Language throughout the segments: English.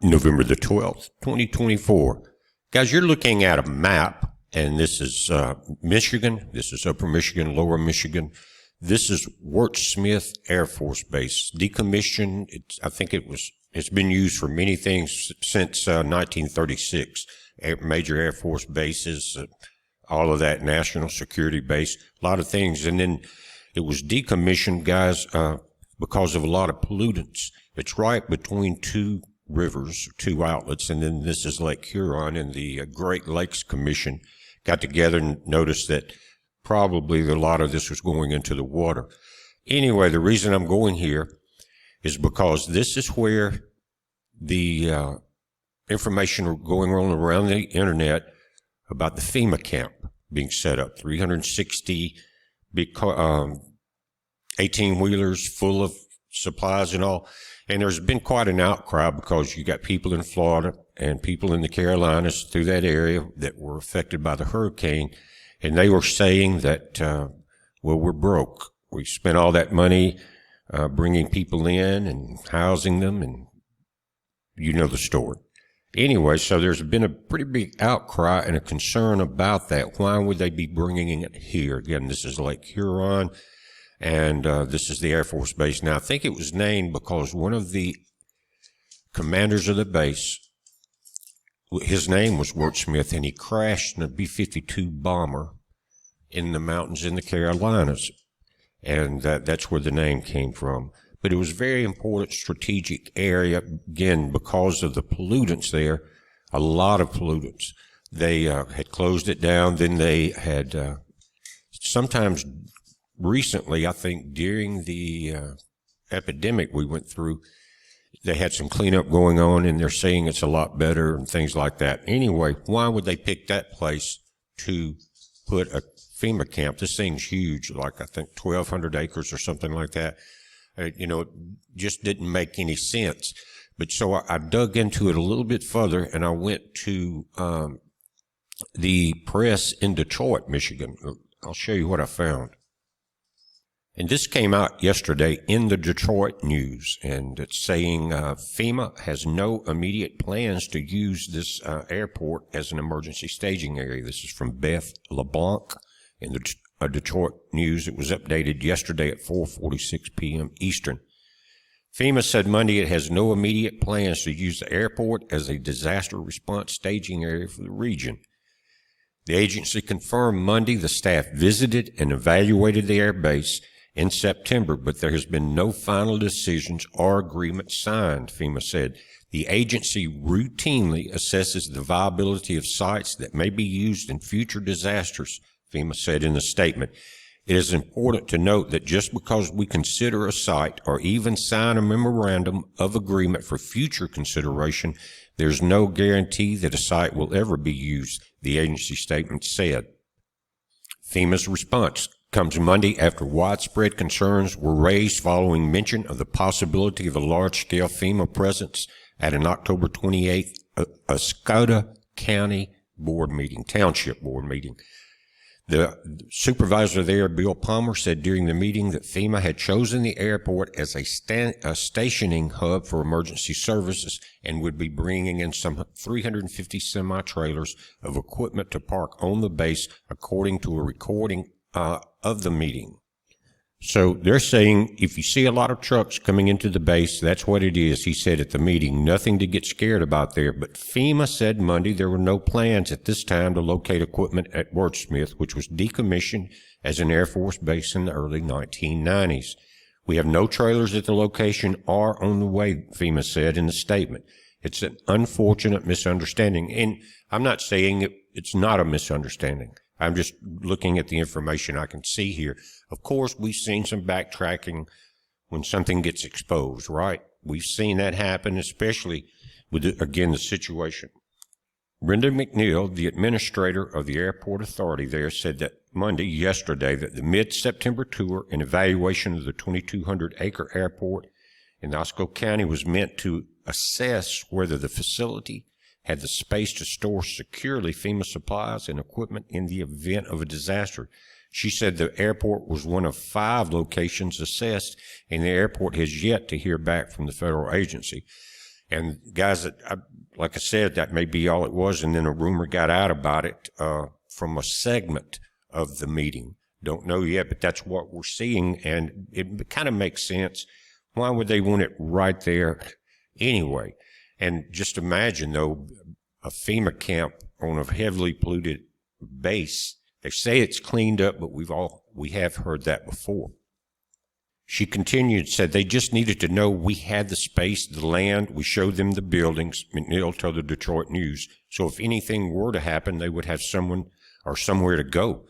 November the 12th, 2024. Guys, you're looking at a map, and this is Michigan. This is Upper Michigan, Lower Michigan. This is Wurtsmith Air Force Base. Decommissioned, it's been used for many things since 1936. Major Air Force bases, all of that, national security base, a lot of things. And then it was decommissioned, guys, because of a lot of pollutants. It's right between two rivers, two outlets, and then this is Lake Huron, and the Great Lakes Commission got together and noticed that probably a lot of this was going into the water. Anyway, the reason I'm going here is because this is where the information going on around the internet about the FEMA camp being set up. 360 big 18-wheelers full of supplies and all. And there's been quite an outcry because you got people in Florida and people in the Carolinas through that area that were affected by the hurricane. And they were saying that, well, we're broke. We spent all that money bringing people in and housing them, and you know the story. Anyway, so there's been a pretty big outcry and a concern about that. Why would they be bringing it here? Again, this is Lake Huron, and this is the Air Force Base. Now, I think it was named because one of the commanders of the base, his name was Wurtsmith, and he crashed in a B-52 bomber in the mountains in the Carolinas, and that's where the name came from. But it was a very important strategic area, again, because of the pollutants there, a lot of pollutants. They had closed it down. Then they had sometimes recently, I think during the epidemic we went through, they had some cleanup going on, and they're saying it's a lot better and things like that. Anyway, why would they pick that place to put a FEMA camp? This thing's huge, like I think 1,200 acres or something like that. It just didn't make any sense. But so I dug into it a little bit further, and I went to the press in Detroit, Michigan. I'll show you what I found. And this came out yesterday in the Detroit News, and it's saying FEMA has no immediate plans to use this airport as an emergency staging area. This is from Beth LeBlanc in the Detroit News. It was updated yesterday at 4:46 p.m. Eastern. FEMA said Monday it has no immediate plans to use the airport as a disaster response staging area for the region. The agency confirmed Monday the staff visited and evaluated the air base in September, but there has been no final decisions or agreements signed, FEMA said. The agency routinely assesses the viability of sites that may be used in future disasters, FEMA said in the statement. It is important to note that just because we consider a site or even sign a memorandum of agreement for future consideration, there's no guarantee that a site will ever be used, the agency statement said. FEMA's response comes Monday after widespread concerns were raised following mention of the possibility of a large-scale FEMA presence at an October 28th Oscoda County Township Board meeting. The supervisor there, Bill Palmer, said during the meeting that FEMA had chosen the airport as a stationing hub for emergency services and would be bringing in some 350 semi-trailers of equipment to park on the base, according to a recording of the meeting. So they're saying if you see a lot of trucks coming into the base, that's what it is, he said at the meeting. Nothing to get scared about there. But FEMA said Monday there were no plans at this time to locate equipment at Wurtsmith, which was decommissioned as an Air Force base in the early 1990s. We have no trailers at the location or on the way, FEMA said in the statement. It's an unfortunate misunderstanding. And I'm not saying it's not a misunderstanding. I'm just looking at the information I can see here. Of course, we've seen some backtracking when something gets exposed, right? We've seen that happen, especially with, again, the situation. Brenda McNeil, the administrator of the airport authority there, said that yesterday, that the mid-September tour and evaluation of the 2,200-acre airport in Oscoda County was meant to assess whether the facility had the space to store securely FEMA supplies and equipment in the event of a disaster. She said the airport was one of 5 locations assessed, and the airport has yet to hear back from the federal agency. And guys, like I said, that may be all it was. And then a rumor got out about it from a segment of the meeting. Don't know yet, but that's what we're seeing. And it kind of makes sense. Why would they want it right there anyway? And just imagine, though, a FEMA camp on a heavily polluted base. They say it's cleaned up, but we have heard that before. She continued, said they just needed to know we had the space, the land. We showed them the buildings. McNeil told the Detroit News. So if anything were to happen, they would have someone or somewhere to go.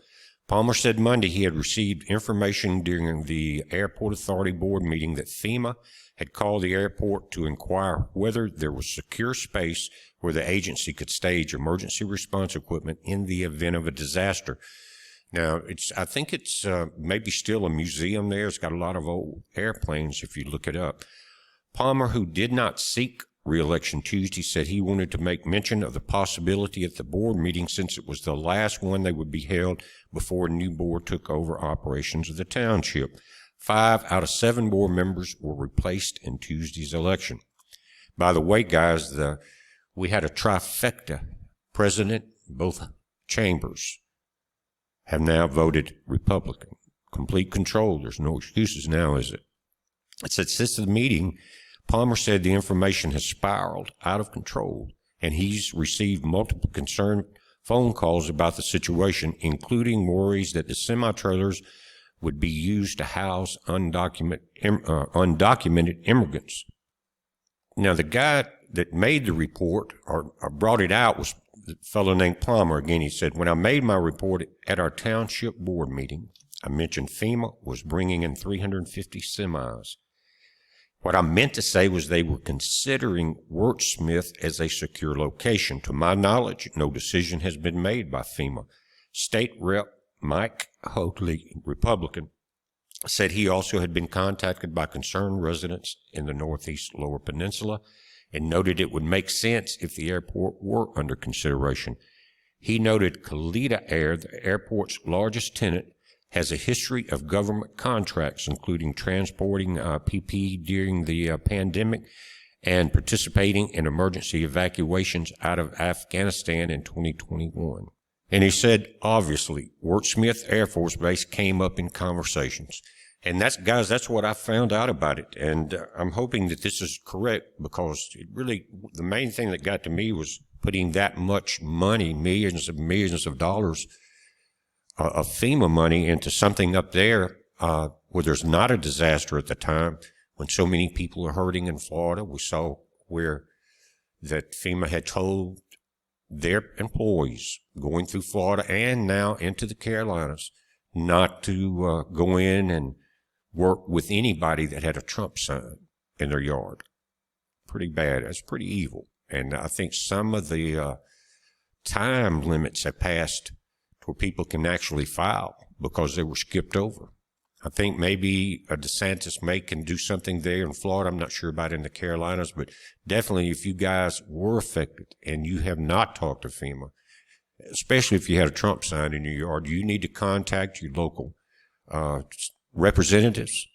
Palmer said Monday he had received information during the Airport Authority Board meeting that FEMA had called the airport to inquire whether there was secure space where the agency could stage emergency response equipment in the event of a disaster. Now, I think it's maybe still a museum there. It's got a lot of old airplanes if you look it up. Palmer, who did not seek re-election Tuesday, said he wanted to make mention of the possibility at the board meeting since it was the last one they would be held before a new board took over operations of the township. 5 out of 7 board members were replaced in Tuesday's election. By the way, guys, we had a trifecta. President, both chambers have now voted Republican. Complete control. There's no excuses now, is it? It said since the meeting, Palmer said the information has spiraled out of control, and he's received multiple concerned phone calls about the situation, including worries that the semi-trailers would be used to house undocumented immigrants. Now, the guy that made the report or brought it out was a fellow named Palmer. Again, he said, when I made my report at our township board meeting, I mentioned FEMA was bringing in 350 semis. What I meant to say was they were considering Wurtsmith as a secure location. To my knowledge, no decision has been made by FEMA. State Rep Mike Hoadley, Republican, said he also had been contacted by concerned residents in the Northeast Lower Peninsula and noted it would make sense if the airport were under consideration. He noted Kalita Air, the airport's largest tenant, has a history of government contracts, including transporting PPE during the pandemic and participating in emergency evacuations out of Afghanistan in 2021. And he said, obviously, Wurtsmith Air Force Base came up in conversations. And that's what I found out about it. And I'm hoping that this is correct, because the main thing that got to me was putting that much money, millions of dollars of FEMA money into something up there where there's not a disaster at the time, when so many people are hurting in Florida. We saw where that FEMA had told their employees going through Florida and now into the Carolinas not to go in and work with anybody that had a Trump sign in their yard. Pretty bad. That's pretty evil. And I think some of the time limits have passed where people can actually file because they were skipped over. I think maybe a DeSantis can do something there in Florida. I'm not sure about in the Carolinas, but definitely if you guys were affected and you have not talked to FEMA, especially if you had a Trump sign in your yard, you need to contact your local representatives,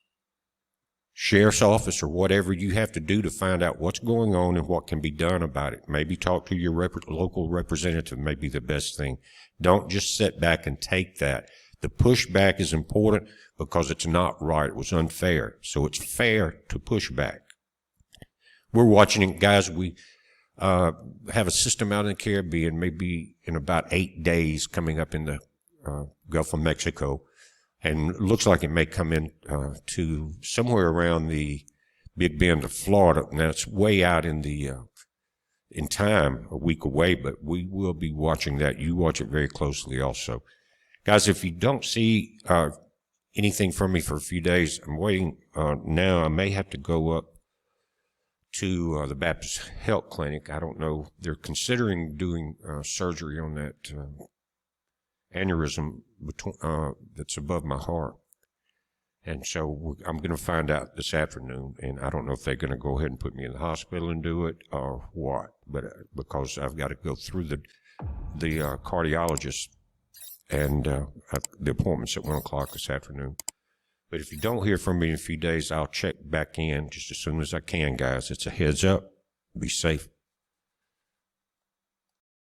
sheriff's office, or whatever you have to do to find out what's going on and what can be done about it. Maybe talk to your local representative may be the best thing. Don't just sit back and take that. The pushback is important because it's not right. It was unfair. So it's fair to push back. We're watching it, guys. We have a system out in the Caribbean, maybe in about 8 days, coming up in the Gulf of Mexico. And it looks like it may come in to somewhere around the Big Bend of Florida. Now, it's way out in time, a week away, but we will be watching that. You watch it very closely also. Guys, if you don't see anything from me for a few days, I'm waiting now. I may have to go up to the Baptist Health Clinic. I don't know. They're considering doing surgery on that aneurysm that's above my heart. And so I'm going to find out this afternoon, and I don't know if they're going to go ahead and put me in the hospital and do it or what, but because I've got to go through the cardiologist, and the appointment's at 1 o'clock this afternoon. But if you don't hear from me in a few days, I'll check back in just as soon as I can, guys. It's a heads up. Be safe.